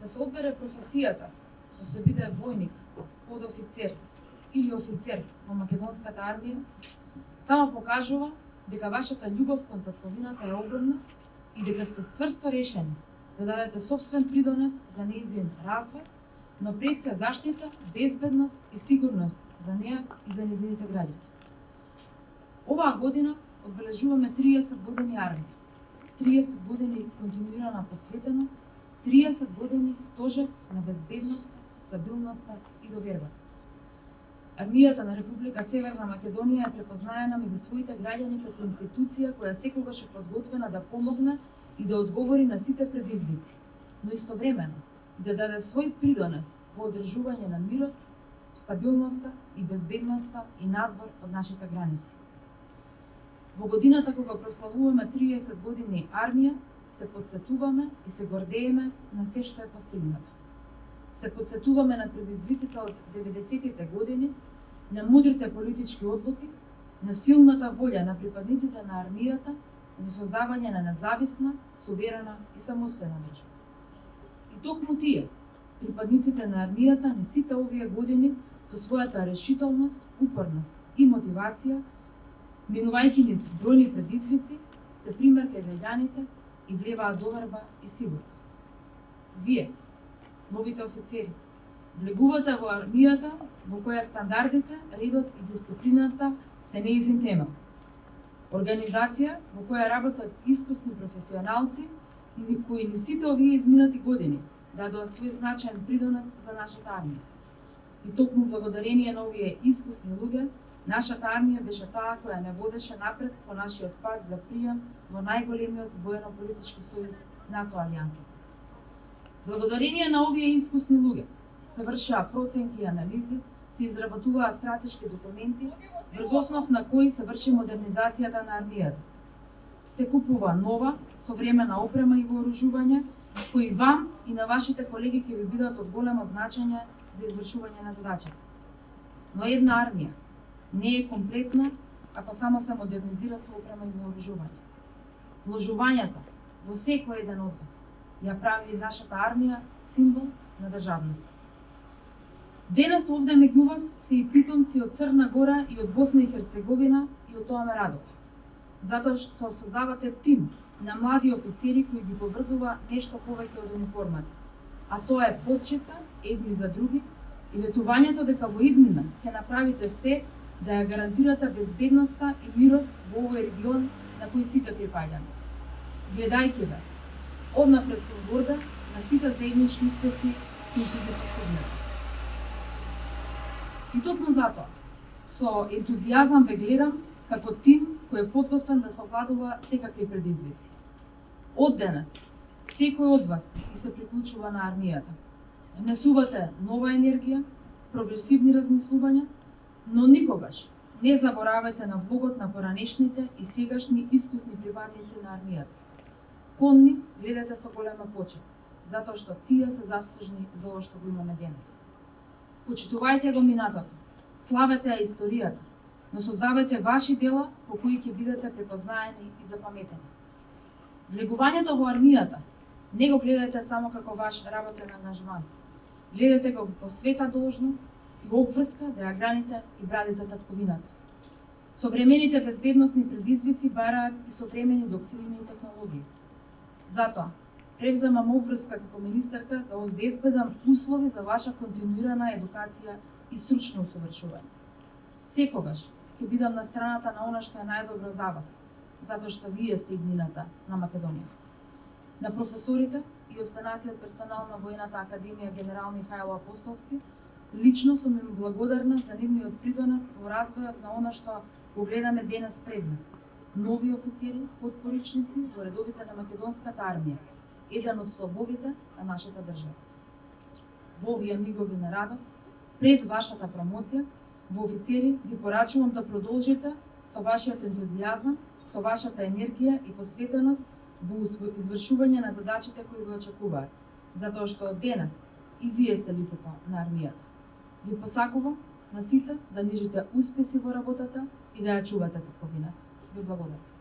Да се одбере професијата, да се биде војник, подофицер или офицер во македонската армија, само покажува дека вашата љубов кон татковината е огромна и дека сте цврсто решени да дадете собствен придонес за нејзин развој, но пред се заштита, безбедност и сигурност за неа и за нејзините граѓани. Оваа година одбележуваме 30 години армија, 30 години континуирана посветеност, 30 години стожер на безбедноста, стабилноста и довербата. Армијата на Република Северна Македонија е препознаена меѓу своите граѓани како институција која секогаш е подготвена да помогне и да одговори на сите предизвици, но истовремено и да даде свој придонес во одржување на мирот, стабилноста и безбедноста и надвор од нашите граници. Во годината кога прославуваме 30 години армија, се подсетуваме и се гордееме на се што е постигнато. Се подсетуваме на предизвиците од 90-тите години, на мудрите политички одлуки, на силната волја на припадниците на армијата за создавање на независна, суверена и самостојна држава. И токму тие, припадниците на армијата, не сите овие години со својата решителност, упорност и мотивација, минувајќи низ бројни предизвици, се пример кај граѓаните и влеваат доверба и сигурност. Вие, новите офицери, влегувате во армијата во која стандардите, редот и дисциплината се нејзин темел. Организација во која работат искусни професионалци кои ни сите овие изминати години дадоа свој значаен придонес за нашата армија. И токму благодарение на овие искусни луѓе, нашата армија беше таа која не водеше напред по нашиот пат за пријем во најголемиот воено-политички сојуз НАТО алијанса. Благодарение на овие искусни луѓе се вршеа проценки и анализи, се изработуваа стратешки документи, врз основ на кои се врши модернизацијата на армијата. Се купува нова, современа опрема и вооружување, кои вам и на вашите колеги ќе ви бидат од големо значење за извршување на задачата. Но една армија не е комплетна ако само се модернизира со опрема и вооружување. Вложувањето во секој еден од вас ја прави нашата армија символ на државност. Денес овде меѓу вас се и питомци од Црна Гора и од Босна и Херцеговина и од тоа ме радува. Затоа што создавате тим на млади офицери кои ги поврзува нешто повеќе од униформата, а тоа е почита едни за други и ветувањето дека во иднина ќе направите се да ја гарантирате безбедноста и мирот во овој регион на кој сите припаѓаме. Гледајќи ве, однапред сум горда на сите заеднички успеси кои ќе се постигнат. И токму затоа, со ентузијазам ве гледам како тим кој е подготвен да совладува секакви предизвици. Од денес, секој од вас и се приклучува на армијата. Внесувате нова енергија, прогресивни размислувања, но никогаш не заборавајте на влогот на поранешните и сегашни искусни припадници на армијата. Кон нив гледате со голема почит, затоа што тие се заслужни за ова што го имаме денес. Почитувајте го минатото, славете ја историјата, но создавајте ваши дела по кои ќе бидете препознаени и запаметени. Влегувањето во армијата не го гледајте само како ваш работен ангажман. Гледате го како света должност и обврска да ја граните и брадите татковината. Современите безбедносни предизвици бараат и современи доктрини и технологии. Затоа, превземам обврска како министерка да обезбедам услови за ваша континуирана едукација и стручно усовршување. Секогаш ќе бидам на страната на она што е најдобро за вас, затоа што вие сте иднината на Македонија. На професорите и останатиот персонал на Војната академија генерал Михајло Апостолски, лично сум им благодарна за нивниот придонес во развојот на она што го гледаме денес пред нас. Нови офицери, подпоручници во редовите на македонската армија, еден од столбовите на нашата држава. Во овие мигови на радост, пред вашата промоција, во офицери ви порачувам да продолжите со вашиот ентузијазам, со вашата енергија и посветеност во извршување на задачите кои ви очекуваат, затоа што денес и вие сте лицето на армијата. Ви посакувам на сите да нижите успеси во работата и да ја чувате татковината. Ви благодарам.